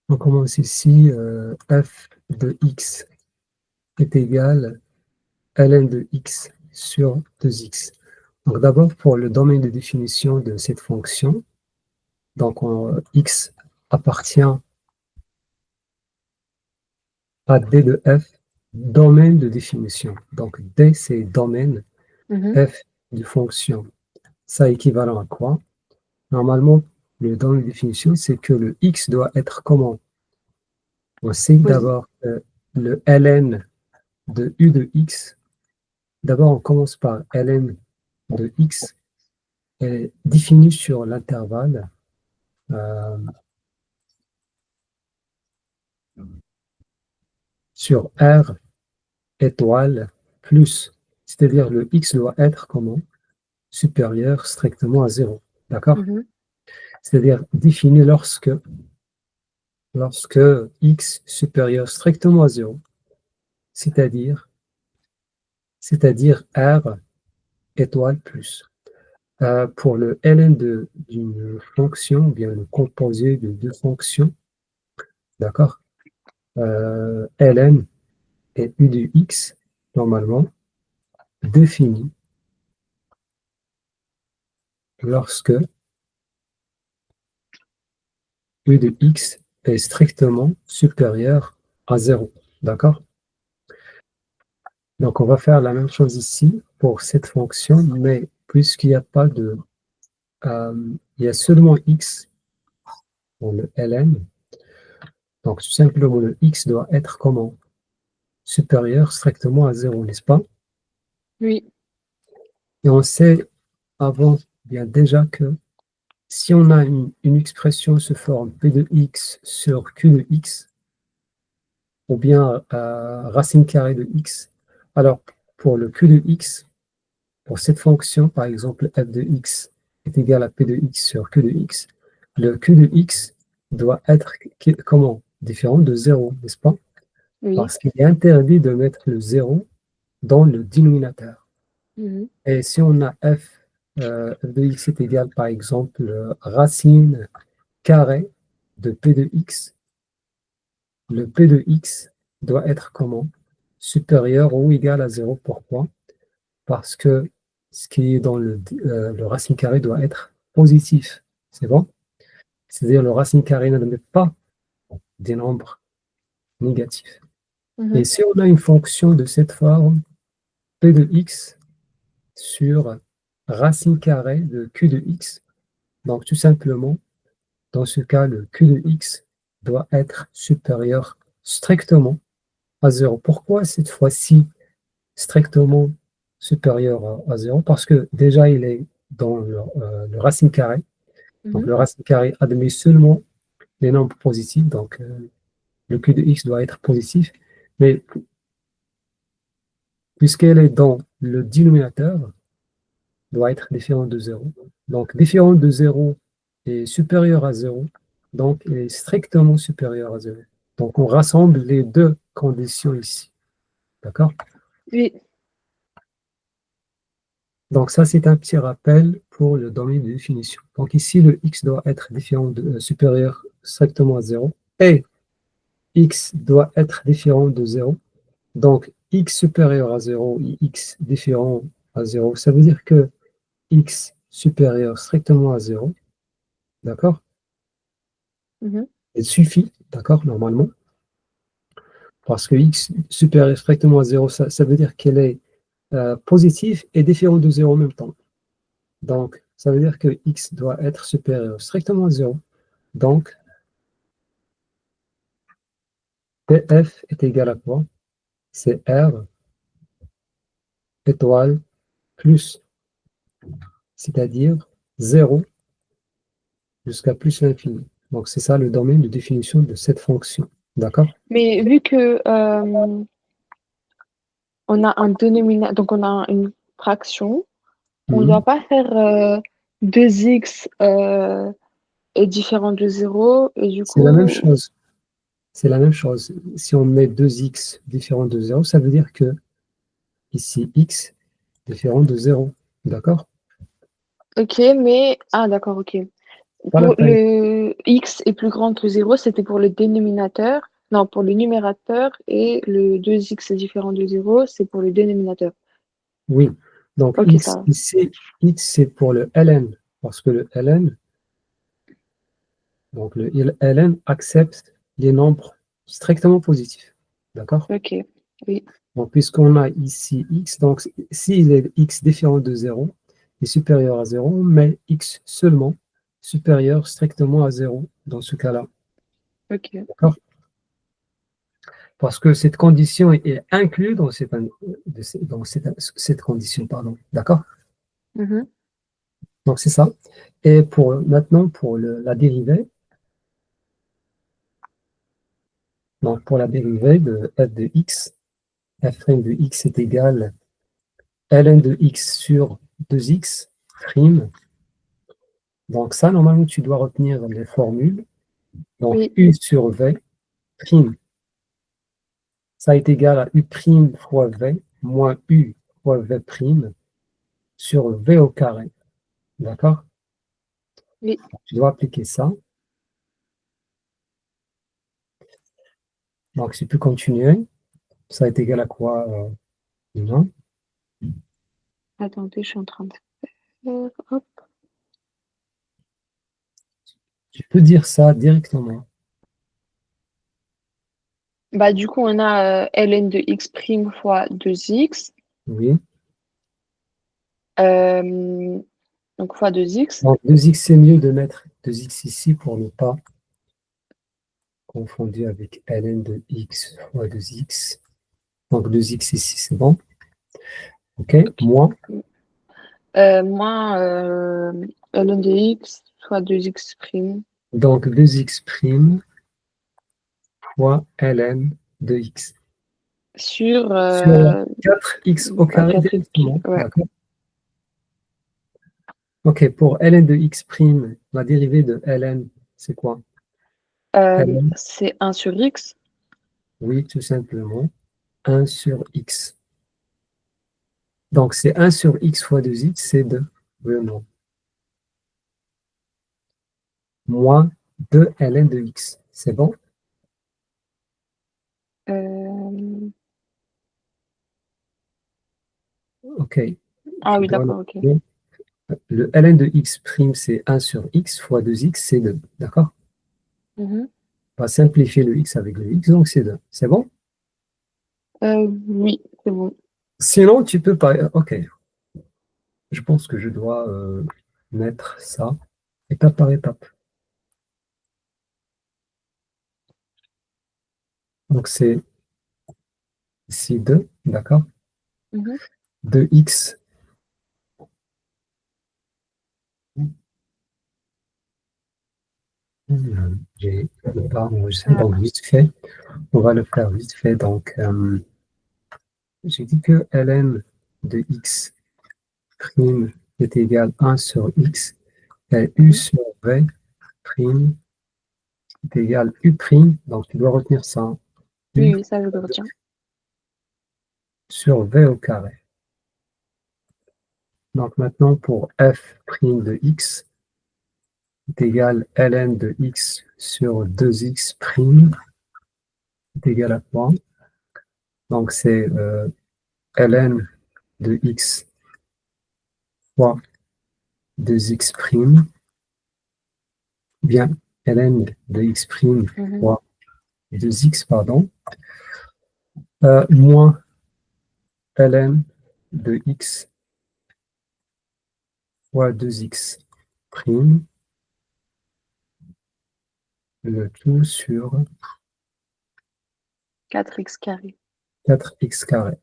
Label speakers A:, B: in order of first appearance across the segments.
A: On commence ici, f de x est égal à ln de x sur 2x. Donc d'abord, pour le domaine de définition de cette fonction, donc x appartient à d de f, domaine de définition. Donc d, c'est domaine,
B: Mhm.
A: f de fonction. Ça équivalent à quoi? Normalement, le domaine de définition, c'est que le x doit être comment? On sait d'abord que le ln de u de x, d'abord on commence par ln de x, est défini sur l'intervalle euh, sur R étoile plus, c'est-à-dire le x doit être comment? Supérieur strictement à 0. D'accord?
B: Mhm.
A: C'est-à-dire défini lorsque x supérieur strictement à 0, c'est-à-dire R étoile plus. Pour le ln d'une fonction, ou bien le composé de deux fonctions, d'accord? Ln et u de x, normalement, défini lorsque u de x est strictement supérieur à 0. D'accord? Donc, on va faire la même chose ici pour cette fonction, mais puisqu'il n'y a pas de... il y a seulement x dans le ln, donc tout simplement le x doit être comment? Supérieur strictement à 0, n'est-ce pas?
B: Oui.
A: Et on sait avant bien déjà que si on a une expression sous forme p de x sur q de x, ou bien racine carrée de x, alors pour le q de x, pour cette fonction, par exemple f de x est égal à p de x sur q de x, le q de x doit être comment? Différent de 0, n'est-ce pas?
B: Oui.
A: Parce qu'il est interdit de mettre le 0 dans le dénominateur.
B: Mhm.
A: Et si on a f de x est égal, par exemple, racine carré de p de x, le p de x doit être comment? Supérieur ou égal à 0. Pourquoi? Parce que ce qui est dans le racine carré doit être positif. C'est bon? C'est-à-dire le racine carré n'admet pas des nombres négatifs. Et
B: Mhm.
A: si on a une fonction de cette forme, p de x sur racine carrée de q de x, donc tout simplement, dans ce cas, le q de x doit être supérieur strictement à 0. Pourquoi cette fois-ci strictement supérieur à 0? Parce que déjà, il est dans le racine carré. Donc,
B: Mhm.
A: le racine carré admet seulement les nombres positifs. Donc, le q de x doit être positif. Mais puisqu'elle est dans le dénominateur, doit être différent de 0. Donc, différent de 0 est supérieur à 0. Donc, il est strictement supérieur à 0. Donc, on rassemble les deux conditions ici. D'accord?
B: Oui.
A: Donc, ça, c'est un petit rappel pour le domaine de définition. Donc, ici, le x doit être supérieur strictement à 0 et x doit être différent de 0. Donc, x supérieur à 0 et x différent à 0, ça veut dire que x supérieur strictement à 0, d'accord?
B: Mhm.
A: Il suffit, d'accord, normalement, parce que x supérieur strictement à 0, ça veut dire qu'elle est positive et différente de 0 en même temps. Donc, ça veut dire que x doit être supérieur strictement à 0. Donc, TF est égal à quoi? C'est R étoile plus, c'est-à-dire 0 jusqu'à plus l'infini. Donc, c'est ça le domaine de définition de cette fonction. D'accord?
B: Mais vu que on a un dénominateur, donc on a une fraction, on ne doit
A: Mhm.
B: pas faire 2x est différent de 0 et du
A: C'est la même
B: coup,
A: chose. C'est la même chose. Si on met 2x différent de 0, ça veut dire que ici, x différent de 0. D'accord?
B: ok, mais ah d'accord, ok.
A: Pas la
B: Pour
A: peine.
B: le x est plus grand que 0, c'était pour le dénominateur. Non, pour le numérateur. Et le 2x est différent de 0, c'est pour le dénominateur.
A: Oui. Donc,
B: Ok, ça
A: x
B: va.
A: ici, x c'est pour le ln, parce que le ln, donc le ln accepte les nombres strictement positifs. D'accord?
B: Ok, oui.
A: Donc, puisqu'on a ici x, donc s'il est x différent de 0 et supérieur à 0, mais x seulement supérieur strictement à 0 dans ce cas-là.
B: Ok.
A: D'accord? Parce que cette condition est inclue dans cette condition, pardon. D'accord?
B: Mhm.
A: Donc, c'est ça. Et maintenant, pour la dérivée, donc pour la dérivée de f de x, f' de x est égal ln de x sur 2x prime. Donc ça, normalement, tu dois retenir les formules. Donc
B: Oui,
A: u sur v prime, ça est égal à u prime fois v moins u fois v prime sur v au carré. D'accord?
B: oui.
A: Tu dois appliquer ça. Donc si tu peux continuer, ça est égal à quoi? Non.
B: Attendez, je suis en train de faire. Hop.
A: Tu peux dire ça directement.
B: Bah, du coup, on a ln de x prime fois 2x.
A: Oui.
B: euh, donc fois 2x.
A: Donc 2x, c'est mieux de mettre 2x ici pour ne pas confondre avec ln de x fois 2x. Donc 2x ici, c'est bon. OK.
B: Ok.
A: Moins.
B: Moins ln de x fois 2x prime
A: Donc 2x prime fois ln de x.
B: sur
A: Sur 4x au
B: bah,
A: carré
B: 4x.
A: directement.
B: Ouais.
A: D'accord. OK. Pour ln de x prime, la dérivée de ln, c'est quoi? Ln,
B: C'est 1 sur x.
A: oui, tout simplement. 1 sur x. Donc c'est 1 sur x fois 2x, c'est 2. Oui ou non? Moins 2 ln de x. C'est bon?
B: Euh,
A: OK.
B: Ah
A: Tu
B: oui,
A: dois
B: d'accord, ok.
A: le ln de x prime, c'est 1 sur x fois 2x, c'est 2. D'accord?
B: Mhm.
A: On va simplifier le x avec le x, donc c'est 2. C'est bon?
B: Oui, c'est bon.
A: Sinon, tu peux pas. OK. Je pense que je dois mettre ça étape par étape. Donc c'est ici 2, d'accord?
B: Mhm.
A: 2x. J'ai pas enregistré,
B: Ah,
A: donc vite fait. On va le faire vite fait. Donc, j'ai dit que ln de x prime est égal à 1 sur x et u
B: mhm.
A: sur v prime est égal à u prime. Donc, tu dois retenir ça. U
B: Oui, oui, ça je le retiens.
A: sur v au carré. Donc, maintenant, pour f prime de x est égal à ln de x sur 2x prime est égal à quoi? Donc, c'est ln de x fois 2x prime, bien ln de x prime
B: Mhm.
A: fois 2x, pardon, moins ln de x fois 2x prime, le tout sur
B: 4x carré.
A: 4x carré.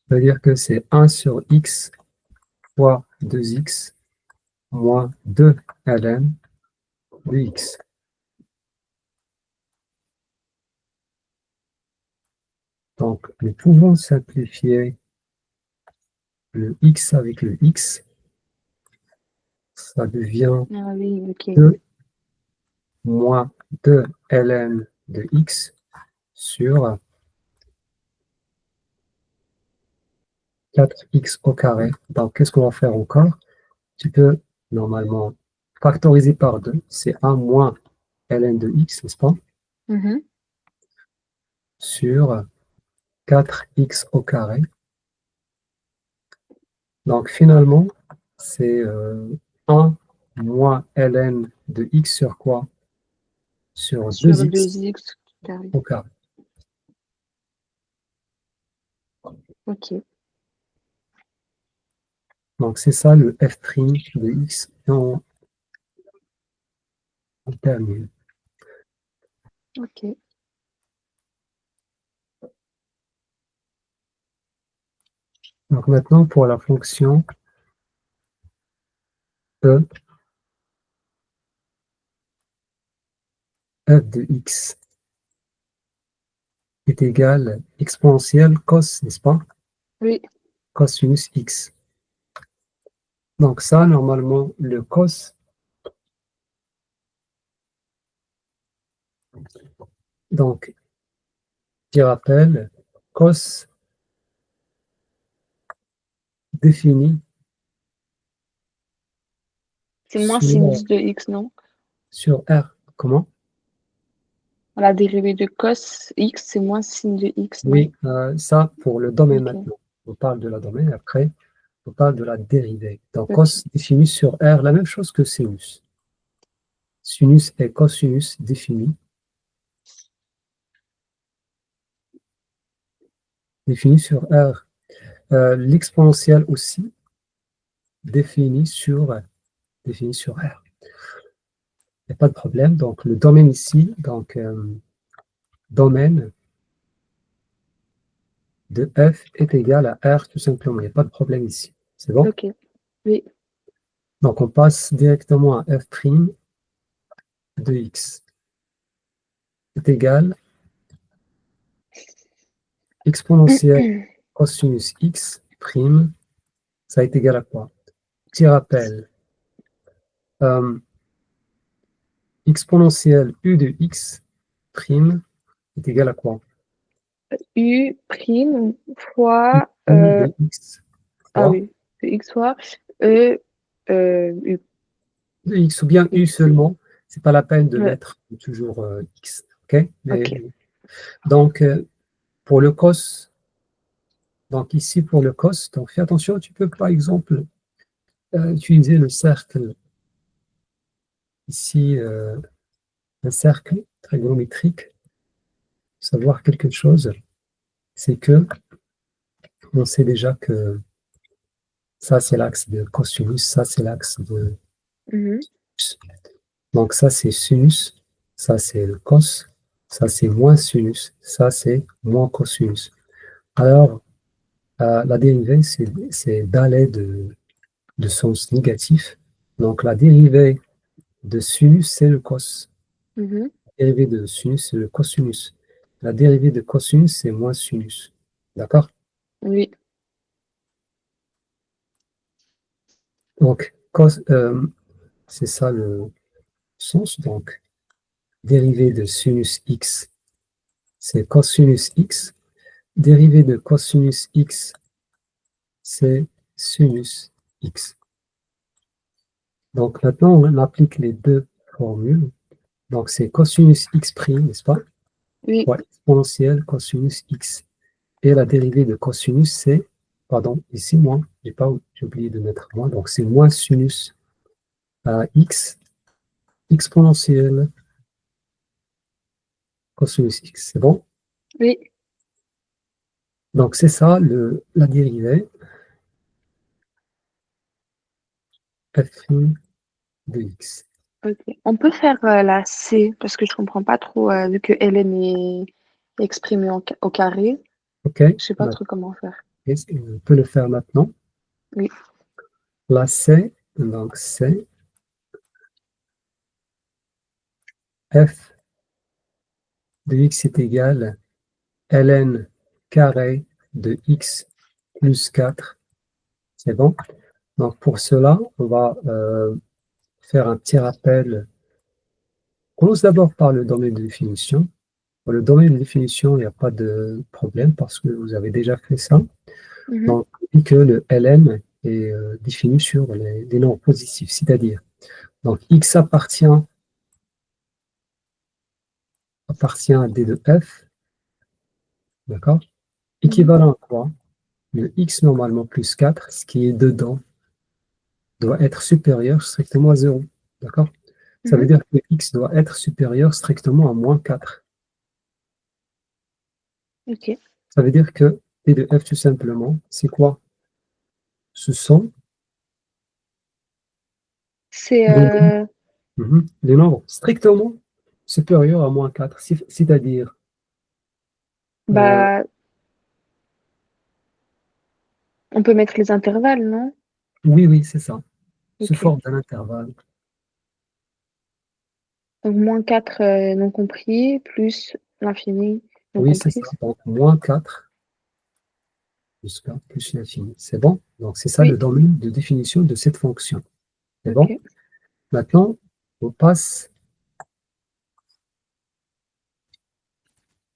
A: C'est-à-dire que c'est 1 sur x fois 2x moins 2 ln de x. Donc, nous pouvons simplifier le x avec le x. Ça devient
B: Ah oui, ok.
A: 2 moins 2 ln de x sur 4x au carré. Donc, qu'est-ce qu'on va faire encore? Tu peux normalement factoriser par 2. C'est 1 moins ln de x, n'est-ce pas?
B: Mhm.
A: Sur 4x au carré. Donc, finalement, c'est 1 moins ln de x sur quoi? Sur
B: Sur
A: 2x
B: 2x carré.
A: au carré.
B: Ok.
A: Donc, c'est ça le f' de x en termes.
B: Ok.
A: Donc, maintenant, pour la fonction e, f de x est égal exponentielle cos, n'est-ce pas?
B: Oui.
A: Cosinus x. Donc, ça, normalement, le cos, donc, je rappelle, cos défini
B: C'est moins sinus
A: sur,
B: de x, non?
A: sur R. Comment?
B: La dérivée de cos x, c'est moins sin de x, non?
A: Oui, ça pour le domaine
B: Ok.
A: maintenant. On parle de la domaine, après, on parle de la dérivée. Donc,
B: Ok.
A: cos défini sur R, la même chose que sinus. Sinus et cosinus définis sur R. L'exponentielle aussi définie définie sur R. Il n'y a pas de problème. Donc, le domaine ici, donc, domaine de f est égal à R tout simplement. Il n'y a pas de problème ici. C'est bon?
B: Ok. Oui.
A: Donc, on passe directement à f' de x est égal exponentielle cosinus x prime, ça est égal à quoi? Petit rappel, euh, exponentielle u de x prime est égal à quoi?
B: U prime
A: U
B: fois,
A: de x
B: ah
A: fois
B: oui, de x fois E, U,
A: de x ou bien u
B: x.
A: seulement. C'est pas la peine de
B: Ouais.
A: mettre toujours x. Ok?
B: Ok.
A: Donc, pour le cos, donc ici pour le cos, donc fais attention, tu peux par exemple utiliser le cercle ici, un cercle trigonométrique, savoir quelque chose, c'est que on sait déjà que ça c'est l'axe de cosinus, ça c'est l'axe de
B: Mhm.
A: sinus. Donc ça c'est sinus, ça c'est le cos, ça c'est moins sinus, ça c'est moins cosinus. Alors la dérivée c'est d'aller de sens négatif. Donc la dérivée de sinus c'est le cos.
B: Mhm.
A: La dérivée de sinus c'est le cosinus. La dérivée de cosinus c'est moins sinus. D'accord?
B: Oui.
A: Donc c'est ça le sens. Donc dérivée de sinus x, c'est cosinus x. Dérivée de cosinus x, c'est sinus x. Donc maintenant, on applique les deux formules. Donc c'est cosinus x prime, n'est-ce pas?
B: Oui.
A: Fois exponentielle cosinus x. Et la dérivée de cosinus, c'est, pardon, ici, moins, j'ai oublié de mettre moins, donc c'est moins sinus x exponentielle cosinus x. C'est bon?
B: Oui.
A: Donc c'est ça la dérivée f' de x.
B: Ok. On peut faire la C parce que je comprends pas trop vu que Hélène est exprimée au carré.
A: OK?
B: Je sais pas
A: Maintenant,
B: trop comment faire.
A: on peut le faire maintenant.
B: Oui.
A: Là, c'est, donc c'est f de x est égal ln carré de x plus 4. C'est bon? Donc pour cela, on va faire un petit rappel. On commence d'abord par le domaine de définition. Pour le domaine de définition, il n'y a pas de problème parce que vous avez déjà fait ça.
B: Mhm.
A: Donc, on dit que le Ln est défini sur les nombres positifs, c'est-à-dire, donc x appartient à d de f, d'accord?
B: Mhm.
A: Équivalent à quoi? Le x normalement plus 4, ce qui est dedans, doit être supérieur strictement à 0, d'accord? Ça veut
B: Mhm.
A: dire que x doit être supérieur strictement à moins 4.
B: Ok.
A: Ça veut dire que d de f, tout simplement, c'est quoi? Ce sont
B: C'est
A: les nombres, les nombres strictement supérieurs à moins 4, c'est-à-dire, euh,
B: bah on peut mettre les intervalles, non?
A: oui, oui, c'est ça, sous
B: Ok.
A: forme d'un intervalle.
B: Donc moins 4 non compris, plus l'infini non
A: Oui, c'est ça.
B: comprise.
A: Donc, moins 4 jusqu'à plus l'infini. C'est bon? Donc, c'est ça le
B: Oui,
A: domaine de définition de cette fonction. C'est bon?
B: ok.
A: Maintenant, on passe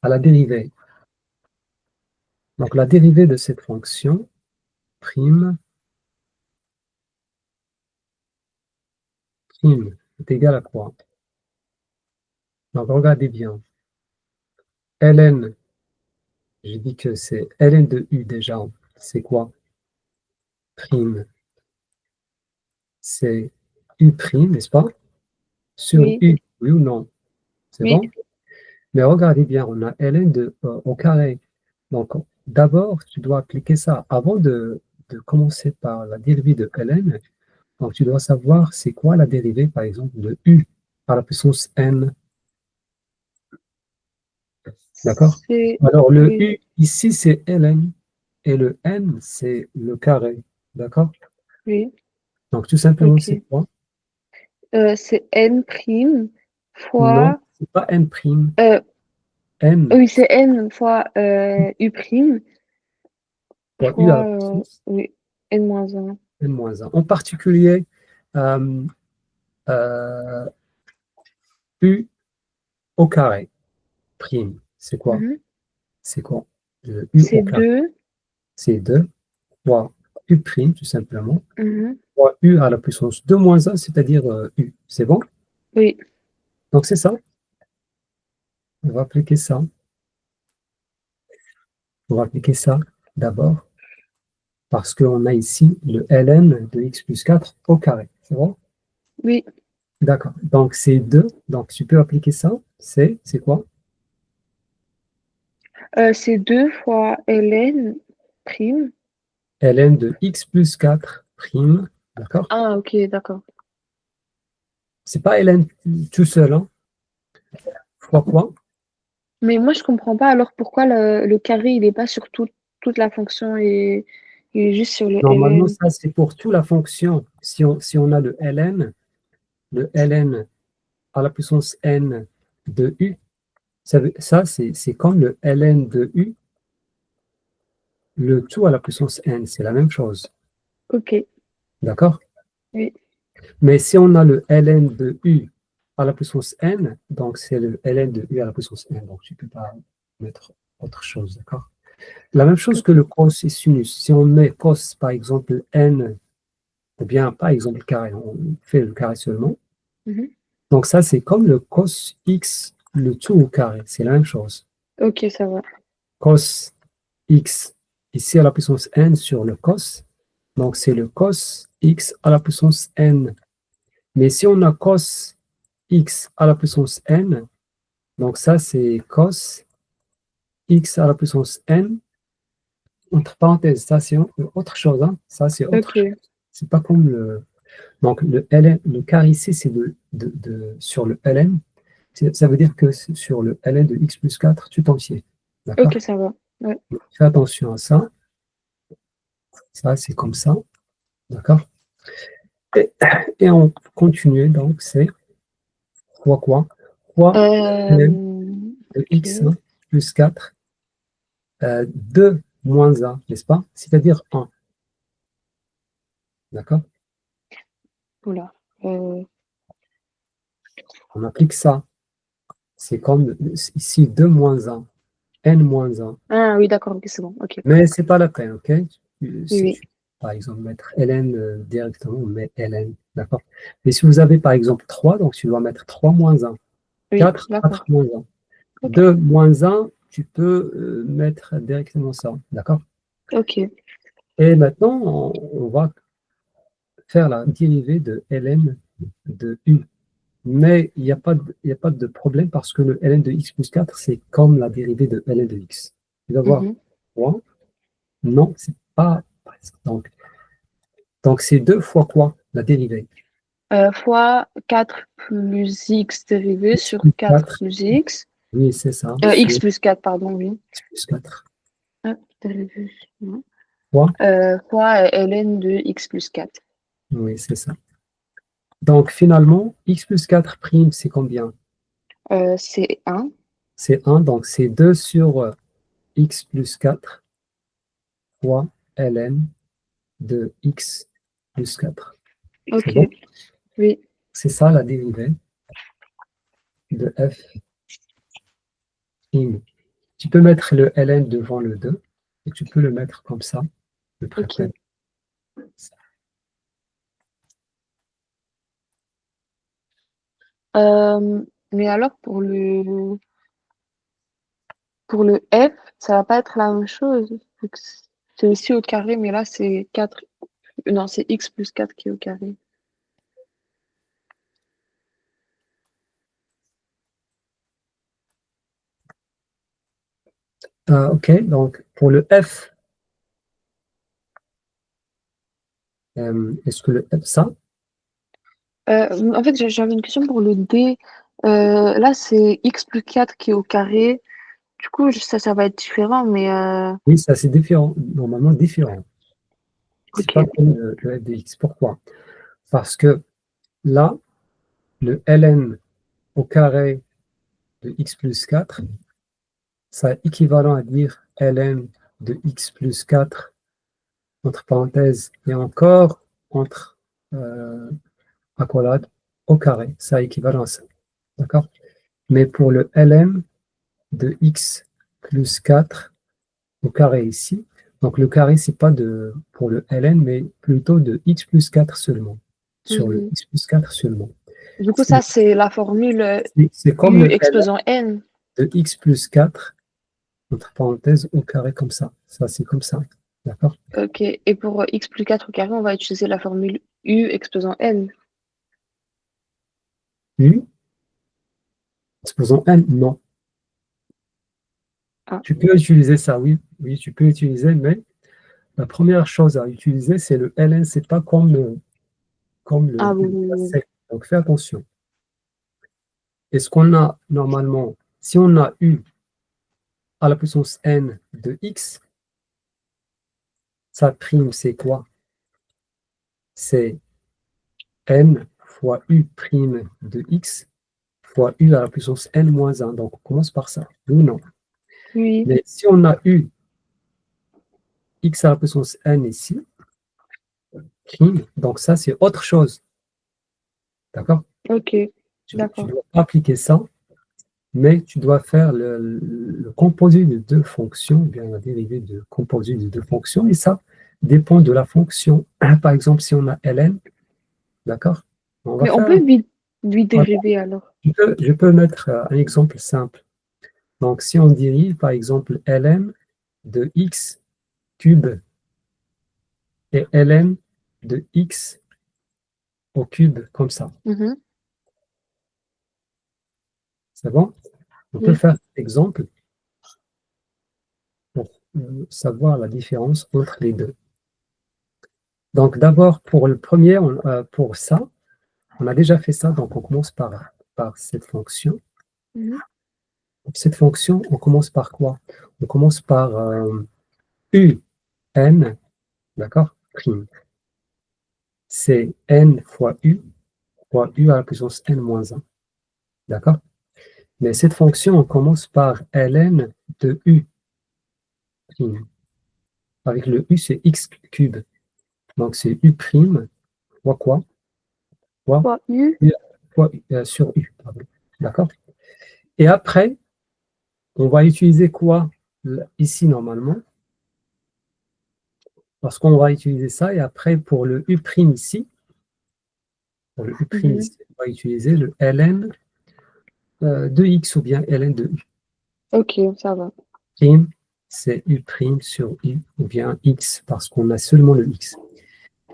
A: à la dérivée. Donc, la dérivée de cette fonction, prime, prime, est égale à quoi? Donc, regardez bien. Ln, j'ai dit que c'est Ln de U déjà. C'est quoi? Prime, c'est U prime, n'est-ce pas? Sur
B: Oui,
A: U, oui ou non? C'est
B: oui.
A: bon? Mais regardez bien, on a ln au carré. Donc, d'abord, tu dois appliquer ça. Avant de commencer par la dérivée de ln, donc tu dois savoir c'est quoi la dérivée, par exemple, de u à la puissance n. D'accord?
B: C'est
A: Alors, le
B: oui,
A: u ici, c'est ln et le n, c'est le carré. D'accord?
B: oui,
A: Donc, tout simplement, c'est
B: ok.
A: quoi?
B: C'est n prime
A: Non,
B: fois
A: c'est pas n prime.
B: euh,
A: N
B: oui, c'est n fois u prime
A: fois u à la
B: fois
A: puissance
B: oui, n moins un.
A: n moins 1. En particulier, euh, euh, u au carré. Prime, c'est quoi?
B: Mhm.
A: C'est quoi? Le u au
B: C'est
A: carré.
B: 2.
A: C'est 2 fois u prime, tout simplement,
B: Mhm.
A: fois u à la puissance 2 moins 1, c'est-à-dire u. C'est bon?
B: Oui,
A: Donc c'est ça. On va appliquer ça. On va appliquer ça d'abord parce qu'on a ici le ln de x plus 4 au carré. C'est bon?
B: oui.
A: D'accord. Donc c'est 2. Donc tu peux appliquer ça. C'est quoi?
B: C'est 2 fois ln prime.
A: Ln de x plus 4 prime. D'accord?
B: Ah, ok, d'accord.
A: C'est pas ln tout seul, hein? Fois quoi?
B: Mais moi, je comprends pas alors pourquoi le carré, il est pas sur toute la fonction et il est juste sur le
A: Normalement,
B: ln.
A: ça, c'est pour toute la fonction. Si on a le ln à la puissance n de u, ça c'est comme le ln de u, le tout à la puissance n, c'est la même chose.
B: Ok,
A: D'accord?
B: oui,
A: Mais si on a le ln de u à la puissance n, donc c'est le ln de u à la puissance n. Donc tu ne peux pas mettre autre chose. D'accord? La même chose que
B: ok.
A: le cos et sinus. Si on met cos, par exemple, n, ou bien par exemple carré, on fait le carré seulement.
B: Mhm.
A: Donc ça, c'est comme le cos x, le tout au carré. C'est la même chose.
B: Ok, ça va.
A: Cos x, ici à la puissance n sur le cos. Donc c'est le cos x à la puissance n. Mais si on a cos x à la puissance n, donc ça c'est cos x à la puissance n. Entre parenthèses, ça c'est autre chose, hein. Ça c'est autre chose.
B: Ok,
A: C'est pas comme le. Donc le ln, le carré ici, c'est sur le ln. Ça veut dire que sur le ln de x plus 4, tout entier.
B: ok,
A: D'accord?
B: ça va. Ouais.
A: Fais attention à ça. Ça, c'est comme ça. D'accord? Et, et on continue, donc c'est fois quoi? Fois ln de x
B: Ok.
A: plus 4, 2 moins 1, n'est-ce pas? C'est-à-dire 1. D'accord?
B: Oula. Euh,
A: On applique ça. C'est comme ici 2 moins 1, n moins 1.
B: Ah oui, d'accord, ok, c'est bon. Ok.
A: Mais ce n'est pas la peine, ok? Si
B: Oui,
A: tu, par exemple, mettre ln directement, on met ln, d'accord? Mais si vous avez, par exemple, 3, donc tu dois mettre 3 moins 1.
B: oui,
A: 4, 4
B: d'accord.
A: moins 1.
B: Ok,
A: 2 moins 1, tu peux mettre directement ça, d'accord?
B: ok.
A: Et maintenant, on va faire la dérivée de ln de u. Mais il y a pas de problème parce que le ln de x plus 4, c'est comme la dérivée de ln de x. Tu vas voir,
B: Mhm.
A: quoi? Non, c'est pas presque. Donc c'est 2 fois quoi? La dérivée.
B: Fois 4 plus x dérivé
A: X
B: sur
A: plus
B: 4
A: 4,
B: plus x.
A: oui, c'est ça,
B: X
A: sur
B: plus 4 pardon, oui.
A: x plus 4.
B: Dérivé, non.
A: Quoi?
B: Fois ln de x plus 4.
A: Oui, c'est ça. Donc finalement, x plus 4 prime, c'est combien?
B: C'est 1.
A: C'est 1, donc c'est 2 sur x plus 4 fois ln de x plus 4. C'est
B: Ok,
A: bon?
B: oui.
A: C'est ça la dérivée de f prime. Tu peux mettre le ln devant le 2 et tu peux le mettre comme ça, le préfet.
B: Ok. Mais alors pour le f, ça va pas être la même chose. Vu que c'est aussi au carré, mais là c'est 4. Non, c'est x plus 4 qui est au carré.
A: Ok, donc pour le f, est-ce que le f, ça?
B: En fait, j'avais une question pour le d. Là, c'est x plus 4 qui est au carré. Du coup, ça va être différent, mais
A: Oui, ça c'est différent, normalement différent. C'est pas
B: ok.
A: comme le f de x. Pourquoi? Parce que là, le ln au carré de x plus 4, ça est équivalent à dire ln de x plus 4, entre parenthèses, et encore entre accolades, au carré. Ça est équivalent à ça. D'accord? Mais pour le ln de x plus 4 au carré ici, donc le carré, c'est pas de, pour le ln, mais plutôt de x plus 4 seulement. Sur le
B: Mhm.
A: x plus 4 seulement.
B: Du coup,
A: C'est
B: ça, c'est la formule
A: c'est comme
B: u
A: le ln
B: exposant n.
A: de x plus 4 entre parenthèses, au carré comme ça. Ça, c'est comme ça. D'accord?
B: Ok. Et pour x plus 4 au carré, on va utiliser la formule u exposant n.
A: U, supposons n, non.
B: Ah,
A: Tu peux utiliser ça, oui. Oui, tu peux utiliser, mais la première chose à utiliser, c'est le ln. C'est pas comme, comme
B: ah oui,
A: le
B: oui, oui.
A: C. Donc, fais attention. Est-ce qu'on a normalement, si on a u à la puissance n de x, sa prime, c'est quoi? C'est n fois u prime de x fois u à la puissance n moins 1. Donc, on commence par ça. Oui ou non?
B: Oui,
A: Mais si on a eu x à la puissance n ici, prime, donc ça, c'est autre chose. D'accord?
B: ok,
A: Tu
B: d'accord.
A: dois appliquer ça, mais tu dois faire le composé de deux fonctions, bien la dérivée de composé de deux fonctions, et ça dépend de la fonction. Par exemple, si on a ln, d'accord? On va
B: Mais on
A: faire,
B: peut lui dériver alors.
A: je peux mettre un exemple simple. Donc, si on dérive, par exemple, ln de x cube et ln de x au cube, comme ça.
B: Mhm.
A: C'est bon? On peut
B: Oui.
A: faire cet exemple pour savoir la différence entre les deux. Donc, d'abord, pour le premier, pour ça, on a déjà fait ça, donc on commence par cette fonction.
B: Mhm.
A: Cette fonction, on commence par quoi? On commence par un, d'accord? Prime. C'est n fois u à la puissance n moins 1, d'accord? Mais cette fonction, on commence par ln de u prime. Avec le u, c'est x cube. Donc, c'est u prime fois quoi? Fois
B: Fois u.
A: u fois, sur u, pardon. D'accord? Et après, on va utiliser quoi ici normalement? Parce qu'on va utiliser ça, et après, pour le U' ici,
B: Mhm.
A: on va utiliser le ln de x ou bien ln de u.
B: Ok, ça va.
A: Prime, c'est U' sur u ou bien x, parce qu'on a seulement le x.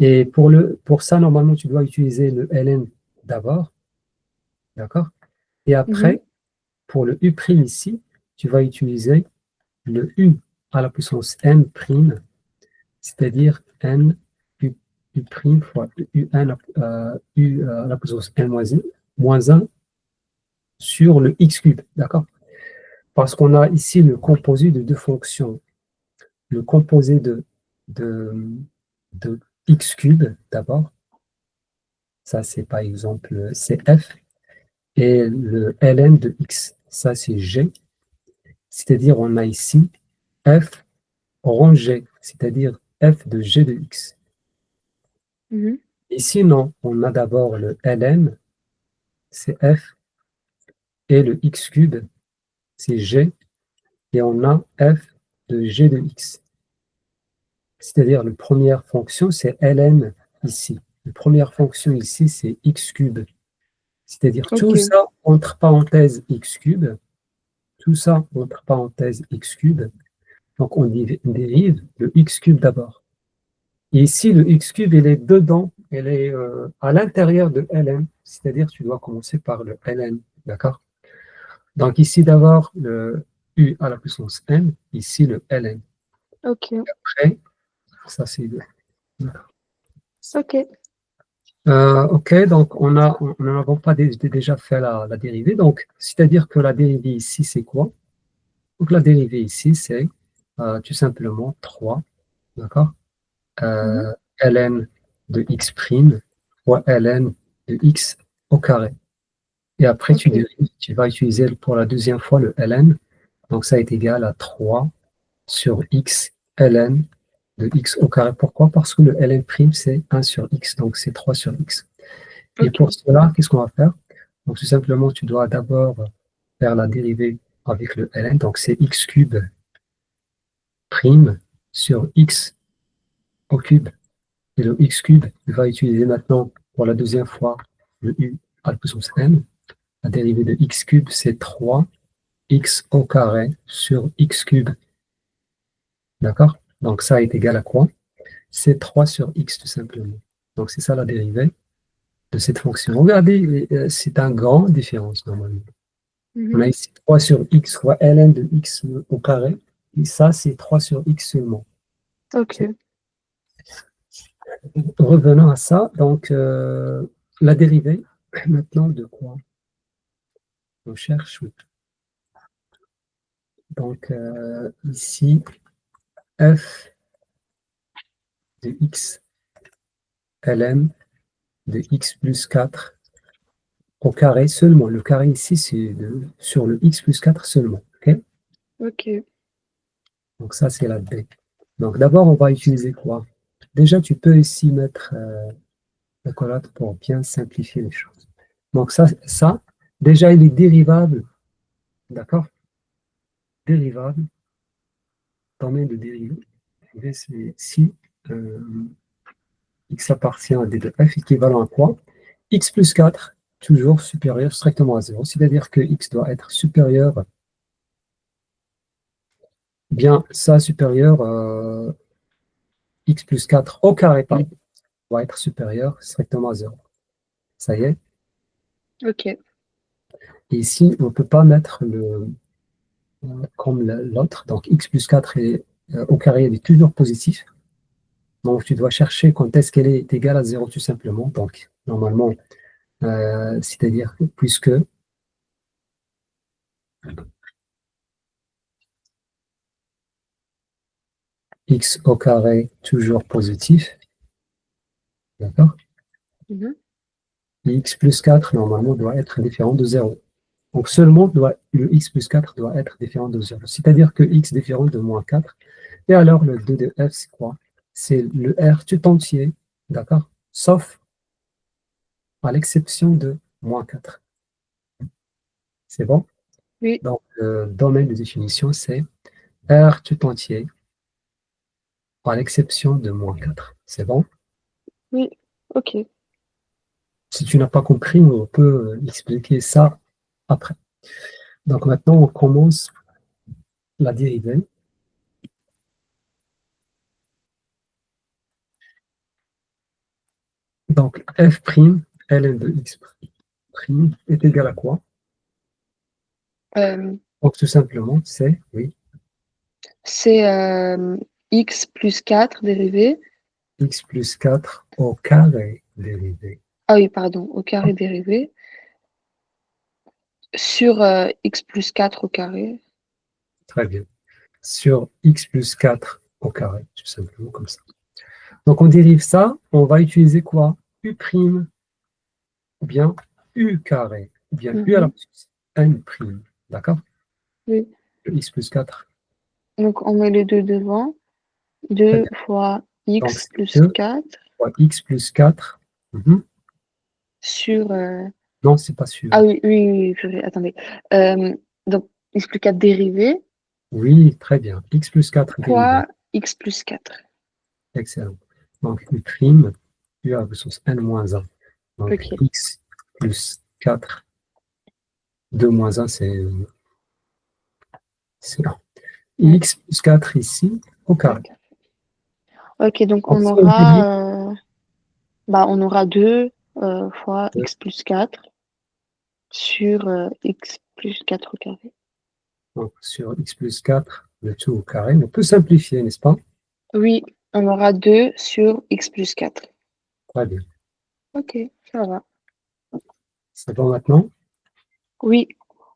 A: Et pour ça, normalement, tu dois utiliser le ln d'abord, d'accord? Et
B: Mhm.
A: après, pour le U' ici, tu vas utiliser le U à la puissance n prime, c'est-à-dire n U, U prime fois U, n, U à la puissance n moins 1 sur le x cube, d'accord? Parce qu'on a ici le composé de deux fonctions. Le composé de, de x cube, d'abord, ça c'est par exemple c'est f, et le ln de x, ça c'est g, c'est-à-dire on a ici f rond g, c'est-à-dire f de g de x.
B: Mhm.
A: Ici, non, on a d'abord le ln, c'est f, et le x cube, c'est g, et on a f de g de x. C'est-à-dire la première fonction, c'est ln ici. La première fonction ici, c'est x cube. C'est-à-dire tout
B: Ok,
A: ça entre parenthèses x cube, tout ça entre parenthèses x cube. Donc on dérive le x cube d'abord. Et ici, le x cube, il est dedans, il est à l'intérieur de ln, c'est-à-dire tu dois commencer par le ln, d'accord? Donc ici, d'abord, le u à la puissance n, ici le ln.
B: ok,
A: Après, ça c'est le.
B: ok.
A: Ok, donc on n'a pas déjà fait la dérivée. Donc, c'est-à-dire que la dérivée ici, c'est quoi? Donc la dérivée ici, c'est tout simplement 3, d'accord?
B: Mhm.
A: Ln de x' fois ln de x au carré. Et après, tu
B: Ok,
A: dérives, tu vas utiliser pour la deuxième fois le ln. Donc ça est égal à 3 sur x ln de x au carré. Pourquoi? Parce que le ln' c'est 1 sur x, donc c'est 3 sur x. Et pour
B: ok,
A: cela, qu'est-ce qu'on va faire? Donc tout simplement, tu dois d'abord faire la dérivée avec le ln, donc c'est x cube prime sur x au cube. Et le x cube, il va utiliser maintenant pour la deuxième fois le u à la puissance n. La dérivée de x cube, c'est 3 x au carré sur x cube. D'accord? Donc ça est égal à quoi? C'est 3 sur x tout simplement. Donc c'est ça la dérivée de cette fonction. Regardez, c'est un grand différence normalement. On
B: mhm.
A: a ici 3 sur x fois ln de x au carré. Et ça, c'est 3 sur x seulement.
B: Ok.
A: Revenons à ça. Donc, la dérivée, maintenant, de quoi on cherche? Oui. Donc, ici, f de x ln de x plus 4 au carré seulement. Le carré ici, c'est sur le x plus 4 seulement. Ok.
B: Ok.
A: Donc, ça, c'est la D. Donc, d'abord, on va utiliser quoi? Déjà, tu peux ici mettre la collate pour bien simplifier les choses. Donc, déjà, il est dérivable. D'accord? Dérivable, domaine de dérivée. C'est si x appartient à d de f équivalent à quoi? X plus 4, toujours supérieur strictement à 0. C'est-à-dire que x doit être supérieur, bien ça supérieur x plus 4 au carré, pardon, doit être supérieur strictement à 0. Ça y est.
B: Ok.
A: Et ici, on ne peut pas mettre comme l'autre. Donc x plus 4 est, au carré, il est toujours positif. Donc tu dois chercher quand est-ce qu'elle est égale à 0 tout simplement. Donc normalement, c'est-à-dire que puisque x au carré toujours positif, d'accord?
B: Mhm.
A: Et x plus 4 normalement doit être différent de 0. Donc seulement le x plus 4 doit être différent de 0. C'est-à-dire que x différent de moins 4. Et alors le 2 de f, c'est quoi? C'est le r tout entier, d'accord? Sauf à l'exception de moins 4. C'est bon?
B: Oui.
A: Donc le domaine de définition, c'est r tout entier à l'exception de moins 4. C'est bon?
B: Oui, ok.
A: Si tu n'as pas compris, on peut expliquer ça après. Donc maintenant, on commence la dérivée. Donc f' ln de x' est égal à quoi?
B: Euh,
A: Donc tout simplement, c'est, oui,
B: c'est x plus 4 dérivé.
A: x plus 4 au carré dérivé.
B: Ah oui, pardon, au carré dérivé. Sur x plus 4 au carré.
A: Très bien. Sur x plus 4 au carré, tout simplement comme ça. Donc on dérive ça, on va utiliser quoi? U', ou bien u carré, ou bien u à la
B: Mhm,
A: puissance n prime. D'accord?
B: oui.
A: Le x plus 4.
B: Donc, on met les deux devant.
A: Très
B: 2
A: bien.
B: fois
A: Donc
B: x
A: c'est
B: plus
A: 2
B: 4
A: fois x plus 4. Mhm.
B: sur...
A: Non, c'est pas sûr.
B: Ah oui, oui, oui, purée, attendez. Euh, donc, x plus 4 dérivé
A: Oui, très bien. X plus 4 dérivé.
B: fois x plus 4.
A: Excellent. Donc u prime, u à la puissance n moins 1. Donc
B: Ok.
A: x plus 4, 2 moins 1, c'est 1.
B: Mm.
A: X plus 4 ici, au carré.
B: Ok. Ok, donc
A: Donc si on divise
B: on aura 2 fois x plus 4 sur x plus 4 au carré.
A: donc, sur x plus 4, le tout au carré, on peut simplifier, n'est-ce pas?
B: Oui, on aura 2 sur x plus 4.
A: Très bien.
B: Ok, ça va.
A: C'est bon maintenant?
B: Oui.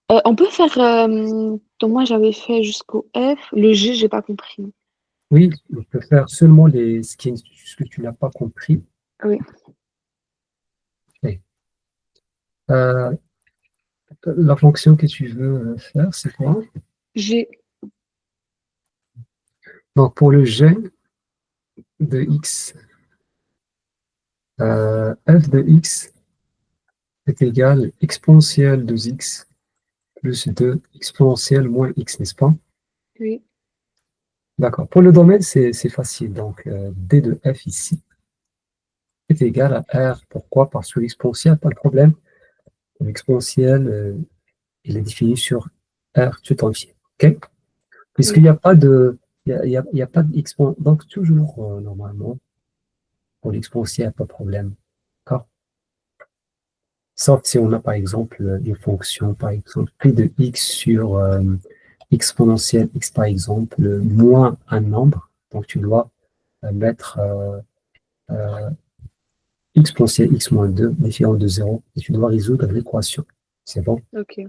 B: On peut faire... donc moi, j'avais fait jusqu'au F. Le G, j'ai pas compris.
A: Oui, on peut faire seulement ce que tu n'as pas compris.
B: Oui.
A: Ok. Euh, la fonction que tu veux faire, c'est quoi?
B: G.
A: Donc, pour le g de x, f de x est égal exponentielle de x plus 2 exponentielle moins x, n'est-ce pas?
B: Oui.
A: D'accord. Pour le domaine, c'est facile. Donc, d de f ici est égal à r. Pourquoi? Parce que l'exponentielle, pas de problème. L'exponentielle, il est défini sur R tout entier. OK? Puisqu'il
B: Oui.
A: n'y a pas de, il y a pas d'exponentielle. Donc, toujours, normalement, pour l'exponentielle, pas de problème. D'accord? Sauf si on a, par exemple, une fonction, par exemple, p de x sur exponentielle x, par exemple, moins un nombre. Donc, tu dois mettre euh, exponentielle x moins 2 différent de 0 et tu dois résoudre l'équation. C'est bon?
B: Ok.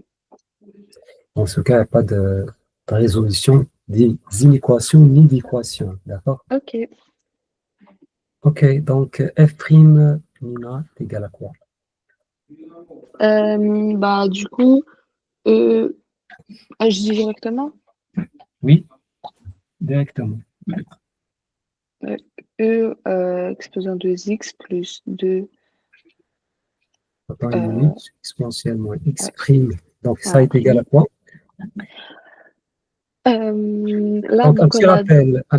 A: Dans ce cas, il n'y a pas de résolution des inéquations ni d'équations. D'accord?
B: Ok.
A: OK, donc f' Nina est égal à quoi?
B: Du coup, euh, je dis directement.
A: Oui, directement.
B: Euh, exposant 2x plus 2.
A: Attends une
B: Euh,
A: minute, exponentielle moins x'.
B: ouais,
A: Donc ça
B: voilà,
A: est égal à
B: prime.
A: quoi?
B: Là,
A: Donc
B: vu qu'on a...
A: un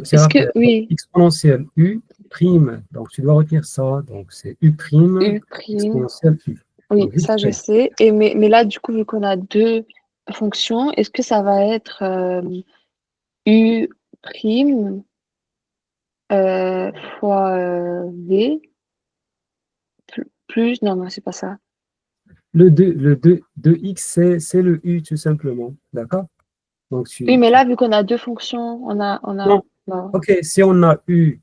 A: petit
B: Est-ce que...
A: rappel. Donc,
B: Oui,
A: exponentielle u prime. Donc tu dois retenir ça. Donc c'est u prime
B: U prime.
A: exponentielle u.
B: Oui,
A: Donc vite
B: ça, je
A: fait.
B: sais. Mais là, du coup, vu qu'on a deux fonctions, est-ce que ça va être U prime fois V plus... Non, non, c'est pas ça.
A: Le 2 2x, c'est le u tout simplement. D'accord? Donc
B: Oui, mais là, vu qu'on a deux fonctions,
A: non.
B: non.
A: OK, si on a u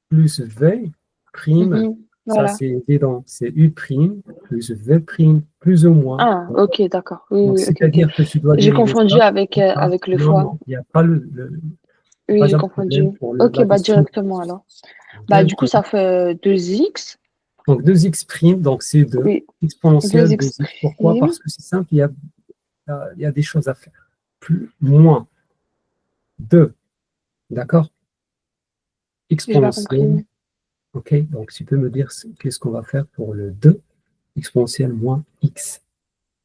A: plus v prime,
B: Mhm,
A: ça
B: voilà.
A: c'est évident, c'est u prime plus v prime plus ou moins.
B: Ah, ok, d'accord. Oui,
A: Donc
B: oui, ok, ok.
A: c'est-à-dire que tu dois
B: J'ai
A: dériver
B: confondu
A: ça.
B: avec le
A: Non,
B: fois.
A: non, il n'y a pas
B: Oui,
A: pas
B: j'ai
A: un problème
B: confondu.
A: pour
B: Ok,
A: la
B: bah
A: destination.
B: directement alors. Bah, du coup,
A: Directement.
B: ça fait 2x.
A: Donc 2x prime, donc c'est 2
B: Oui,
A: exponentielle
B: 2x
A: 2x. Pourquoi?
B: prime.
A: Parce que c'est simple, il y a des choses à faire. Plus, moins 2, d'accord?
B: J'ai pas
A: Exponentielle.
B: compris.
A: OK, donc tu peux me dire qu'est-ce qu'on va faire pour le 2 exponentielle moins x.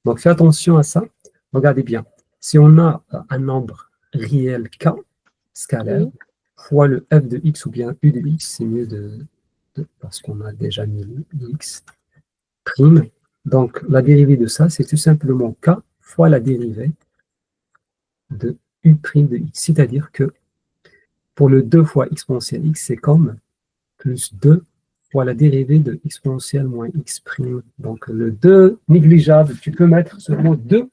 A: Donc fais attention à ça. Regardez bien. Si on a un nombre réel k, scalaire,
B: Oui.
A: fois le f de x ou bien u de x, c'est mieux parce qu'on a déjà mis le x prime. Donc, la dérivée de ça, c'est tout simplement k fois la dérivée de u prime de x. C'est-à-dire que pour le 2 fois exponentielle x, c'est comme plus 2 fois la dérivée de exponentielle moins x prime. Donc, le 2 négligeable, tu peux mettre seulement 2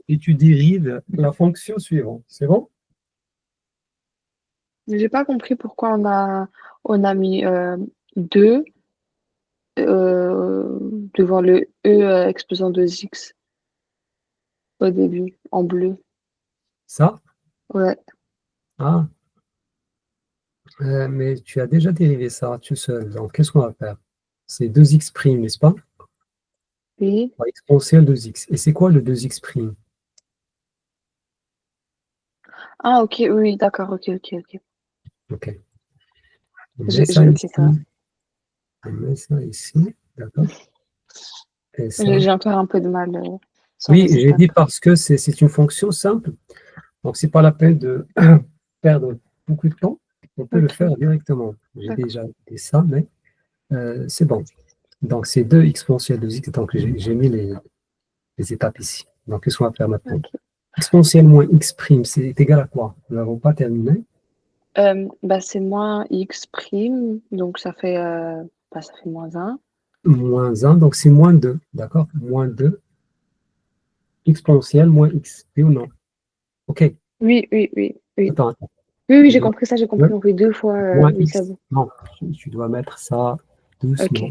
A: et tu dérives la fonction suivante. C'est bon?
B: J'ai pas compris pourquoi on a mis 2 devant le e exposant 2x au début, en bleu.
A: Ça?
B: Ouais,
A: Ah, mais tu as déjà dérivé ça tout seul. Donc, qu'est-ce qu'on va faire? C'est 2x prime, n'est-ce pas?
B: oui.
A: Fois exponentielle 2x. Et c'est quoi le 2x prime?
B: Ah, ok, oui, d'accord, ok, ok, ok.
A: OK. On met ça
B: Ok,
A: ici.
B: ça va.
A: On met ça ici. D'accord? Et ça.
B: J'ai encore un peu de mal sur
A: Oui,
B: les
A: j'ai dit
B: étapes.
A: parce que c'est une fonction simple. Donc, c'est pas la peine de perdre beaucoup de temps. On peut le
B: Ok,
A: faire directement. J'ai
B: d'accord.
A: déjà dit ça, mais c'est bon. Donc, c'est 2 exponentielle de x. Donc, j'ai mis les étapes ici. Donc, qu'est-ce qu'on va faire maintenant?
B: Ok.
A: Exponentielle moins x prime, c'est égal à quoi? Nous n'avons pas terminé.
B: Bah, c'est moins x prime, donc ça fait moins un.
A: Moins un, donc c'est moins 2. D'accord? Moins 2 exponentielle moins x. Oui ou non? OK.
B: Oui, oui, oui, oui.
A: Attends, attends.
B: Oui, oui,
A: Je
B: j'ai
A: dois
B: compris ça, j'ai
A: ouais,
B: compris. On fait deux fois,
A: moins
B: oui, c'est
A: x.
B: bon.
A: Non, tu dois mettre ça
B: Ok.
A: doucement.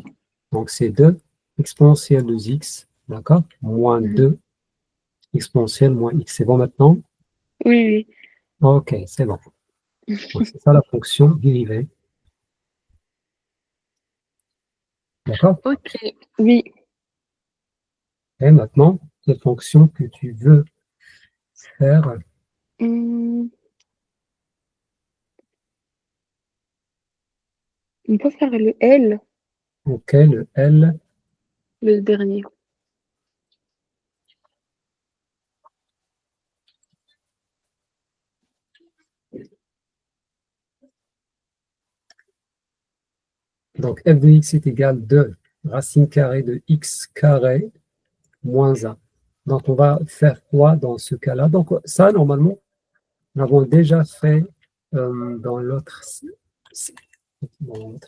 A: Donc, c'est 2 exponentielle de x, d'accord? Moins
B: Mhm.
A: 2 exponentielle moins x. C'est bon maintenant?
B: Oui,
A: OK, c'est bon. Donc,
B: oui.
A: c'est ça la fonction dérivée. D'accord?
B: Ok, oui.
A: Et maintenant, quelle fonction que tu veux faire?
B: Hmm, on peut faire le L,
A: OK, le L.
B: le dernier.
A: Donc, f de x est égal de racine carrée de x carré moins 1. Donc, on va faire quoi dans ce cas-là? Donc, ça, normalement, nous l'avons déjà fait dans dans l'autre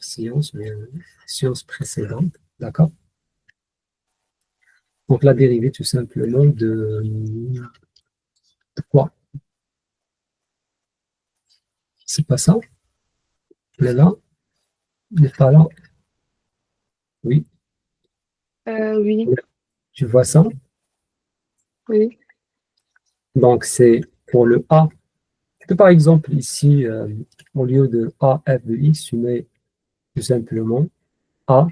A: séance, séance précédente. D'accord? Donc, la dérivée, tout simplement, de quoi? C'est pas ça? Elle est là? Elle n'est pas là? Oui.
B: Oui,
A: Tu vois ça?
B: oui.
A: Donc, c'est pour le A. Tu peux, par exemple, ici, au lieu de A, f de x, tu mets tout simplement A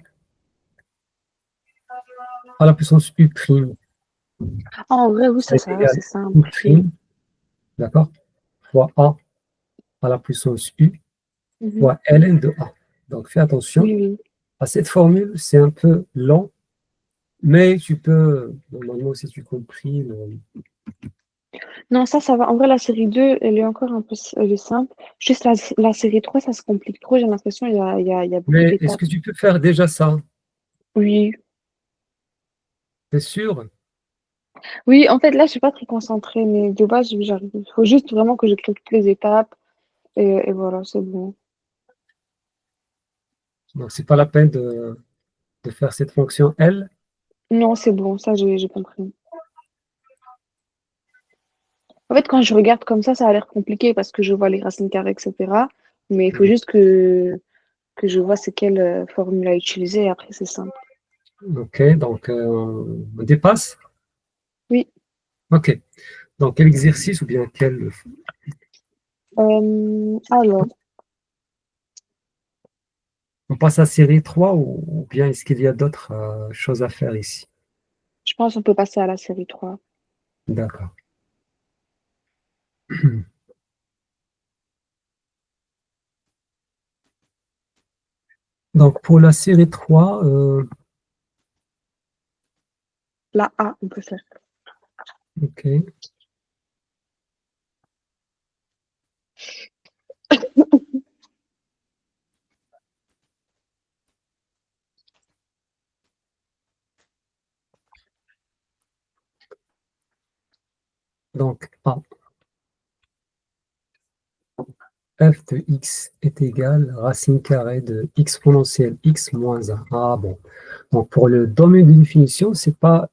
A: à la puissance U prime
B: Ah, en vrai, oui,
A: est
B: ça va,
A: égal
B: c'est
A: U
B: simple. Oui.
A: prime, d'accord, fois A à la puissance U
B: Mhm.
A: fois ln de A. Donc, fais attention
B: Oui, oui.
A: à cette formule, c'est un peu lent, mais tu peux, normalement, si tu compris,
B: Non, ça va. En vrai, la série 2 elle est encore un peu elle est simple. Juste la série 3 ça se complique trop. J'ai l'impression il y a beaucoup
A: mais est-ce que
B: d'étapes.
A: tu peux faire déjà ça?
B: Oui.
A: C'est sûr?
B: Oui, en fait, là, je suis pas très concentrée, mais de base, oui, j'arrive. Il faut juste vraiment que j'écrive toutes les étapes et voilà, c'est bon.
A: Donc, c'est pas la peine de faire cette fonction L.
B: Non, c'est bon, ça, j'ai compris. En fait, quand je regarde comme ça a l'air compliqué parce que je vois les racines carrées, etc. Mais il faut juste que je vois c'est quelle formule à utiliser et après, c'est simple.
A: OK, donc on dépasse.
B: Oui.
A: OK. Donc, quel exercice ou bien quel.
B: Alors,
A: On passe à série 3 ou bien est-ce qu'il y a d'autres choses à faire ici?
B: je pense qu'on peut passer à la série 3.
A: D'accord. Donc, pour la série 3,
B: La A, on peut faire.
A: OK. Donc, A, f de x est égal à racine carrée de exponentielle x moins 1. Ah bon. Donc, pour le domaine de définition, c'est pas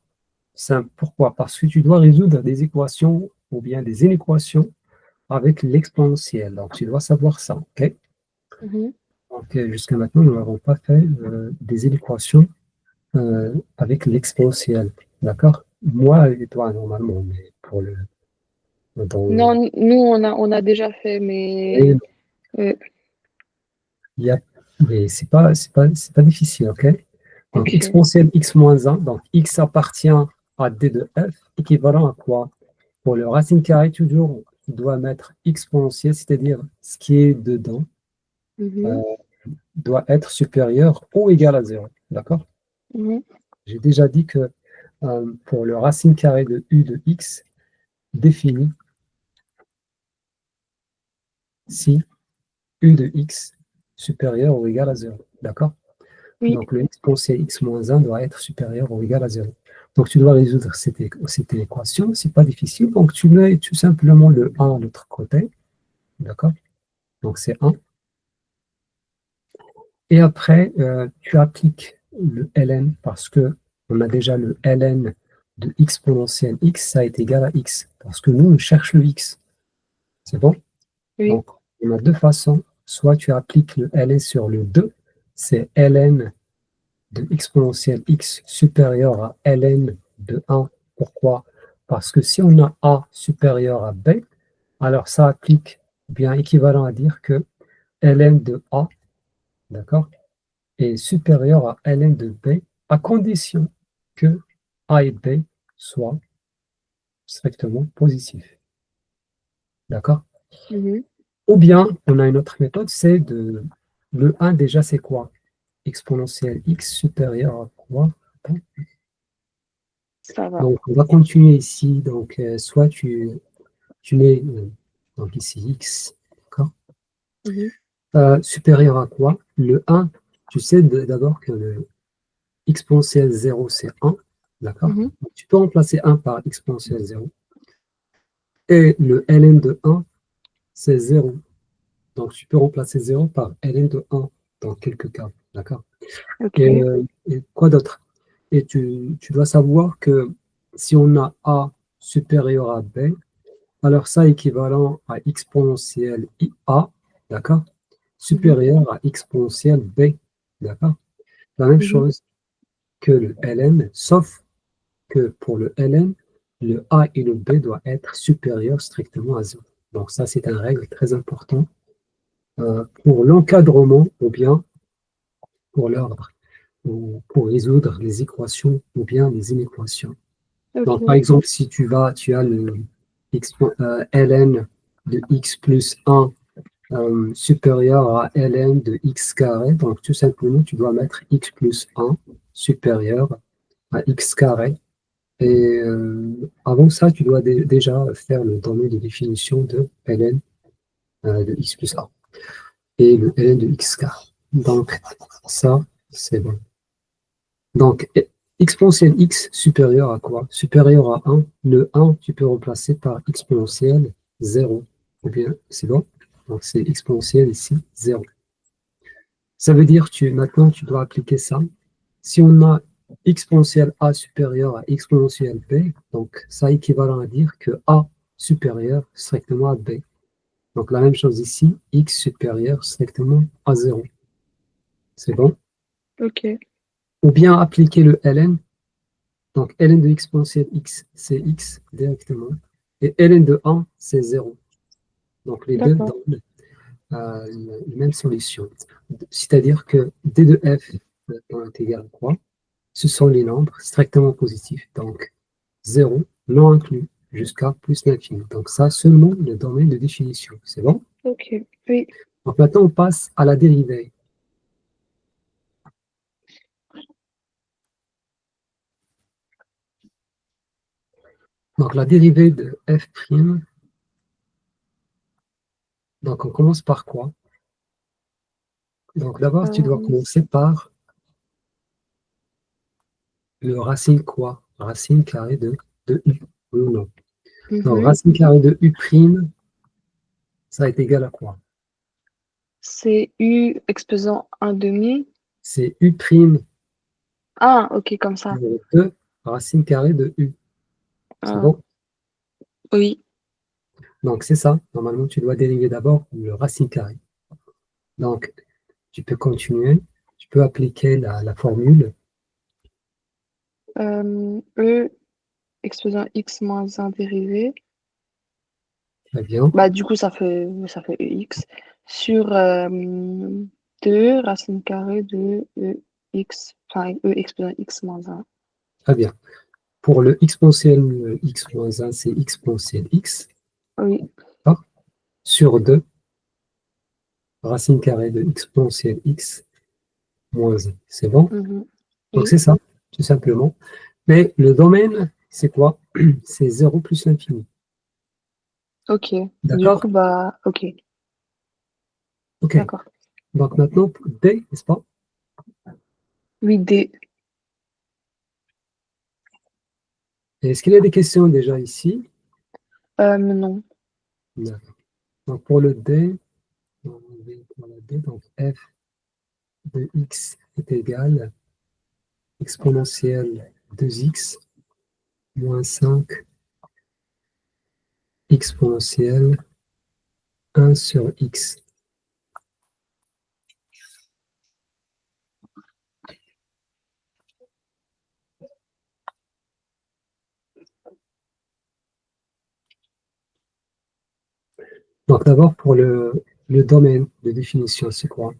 A: simple. Pourquoi? Parce que tu dois résoudre des équations ou bien des inéquations avec l'exponentielle. Donc, tu dois savoir ça. OK?
B: Mhm.
A: Donc, jusqu'à maintenant, nous n'avons pas fait des équations avec l'exponentielle. D'accord? Moi et toi, normalement, mais pour le. Dans,
B: Non, nous, on a déjà fait, mais euh,
A: il y a, mais c'est pas difficile, ok? Donc,
B: ok.
A: exponentielle x moins 1, donc x appartient à d de f, équivalent à quoi? Pour le racine carrée, toujours, tu dois mettre exponentielle, c'est-à-dire ce qui est dedans
B: Mhm.
A: euh, doit être supérieur ou égal à 0. D'accord?
B: Mhm.
A: J'ai déjà dit que pour le racine carrée de u de x, défini si u de x supérieur ou égal à 0. D'accord?
B: Oui,
A: Donc, le exponentiel x moins 1 doit être supérieur ou égal à 0. Donc, tu dois résoudre cette équation. Ce n'est pas difficile. Donc, tu mets tout simplement le 1 de l'autre côté. D'accord? Donc, c'est 1. Et après, tu appliques le ln parce que on a déjà le ln de exponentielle x, ça est égal à x. Parce que nous, on cherche le x. C'est bon?
B: oui,
A: Donc, on a deux façons. Soit tu appliques le ln sur le 2, c'est ln de exponentielle x supérieur à ln de 1. Pourquoi? Parce que si on a a supérieur à b, alors ça applique bien équivalent à dire que ln de a, d'accord, est supérieur à ln de b à condition que a et b soient strictement positifs. D'accord?
B: mhm.
A: Ou bien, on a une autre méthode, c'est de le 1 déjà, c'est quoi? Exponentielle x supérieur à quoi?
B: Ça va.
A: Donc, on va continuer ici. Donc, soit tu mets donc ici x, d'accord?
B: Mhm.
A: Supérieur à quoi? Le 1, tu sais d'abord que le exponentiel 0, c'est 1, d'accord?
B: Mhm.
A: Donc, tu peux remplacer 1 par exponentiel 0. Et le ln de 1, c'est 0. Donc, tu peux remplacer 0 par ln de 1 dans quelques cas, d'accord?
B: Ok.
A: Et quoi d'autre? Et tu dois savoir que si on a a supérieur à b, alors ça équivalent à exponentielle a, d'accord,
B: Mhm.
A: supérieur à exponentielle b, d'accord. La même
B: Mhm.
A: chose que le ln, sauf que pour le ln, le a et le b doivent être supérieurs strictement à 0. Donc ça, c'est une règle très importante pour l'encadrement ou bien pour l'ordre, ou pour résoudre les équations ou bien les inéquations. Donc par
B: Ok.
A: exemple, si tu as le ln de x plus 1 supérieur à ln de x carré. Donc, tout simplement, tu dois mettre x plus 1 supérieur à x carré. Et avant ça, tu dois déjà faire le domaine de définition de ln de x plus 1 et le ln de x carré. Donc, ça, c'est bon. Donc, exponentielle x supérieur à quoi? Supérieur à 1. Le 1, tu peux remplacer par exponentielle 0. Ou bien, c'est bon? Donc, c'est exponentielle ici, 0. Ça veut dire que maintenant, tu dois appliquer ça. Si on a exponentielle a supérieur à exponentielle b, donc ça équivalent à dire que a supérieur strictement à b. Donc la même chose ici, x supérieur strictement à 0. C'est bon?
B: Ok.
A: Ou bien appliquer le ln. Donc ln de exponentielle x, c'est x directement. Et ln de 1, c'est 0. Donc les deux
B: D'accord.
A: donnent la même solution. C'est-à-dire que d de f est égal à quoi? Ce sont les nombres strictement positifs, donc 0 non inclus, jusqu'à plus l'infini. Donc ça, seulement le domaine de définition. C'est bon?
B: Ok. Oui.
A: Donc maintenant, on passe à la dérivée. Donc la dérivée de f', donc on commence par quoi? Donc d'abord, tu dois
B: Euh,
A: commencer par le racine quoi? Racine carrée de u, oui ou non? Donc,
B: Mhm.
A: racine carrée de U prime, ça est égal à quoi?
B: C'est U exposant un demi.
A: C'est U prime
B: Ah, ok, comme ça.
A: sur 2 racine carrée de U. C'est
B: Ah,
A: bon?
B: oui.
A: Donc, c'est ça. Normalement, tu dois dériver d'abord le racine carrée. Donc, tu peux continuer. Tu peux appliquer la formule.
B: E exposant x moins un dérivé.
A: Très bien.
B: Bah, du coup, ça fait EX sur 2 racine carrée de EX, enfin E exposant x moins un.
A: Très bien. Pour le exponentiel x moins 1, c'est exponentiel x.
B: Oui.
A: D'accord. Sur 2 racine carrée de exponentielle x moins 1. C'est bon?
B: Mhm.
A: Donc,
B: Oui.
A: c'est ça, tout simplement. Mais le domaine, c'est quoi? C'est 0 plus l'infini.
B: Ok. Du
A: D'accord?
B: coup, bah, ok.
A: OK.
B: D'accord.
A: Donc, maintenant, D, n'est-ce pas?
B: Oui, D.
A: Est-ce qu'il y a des questions déjà ici?
B: Non.
A: D'accord. Donc, pour le D, pour la D, donc f de x est égal exponentielle 2x moins 5 exponentielle 1 sur x. Donc, d'abord, pour le domaine de définition, c'est quoi?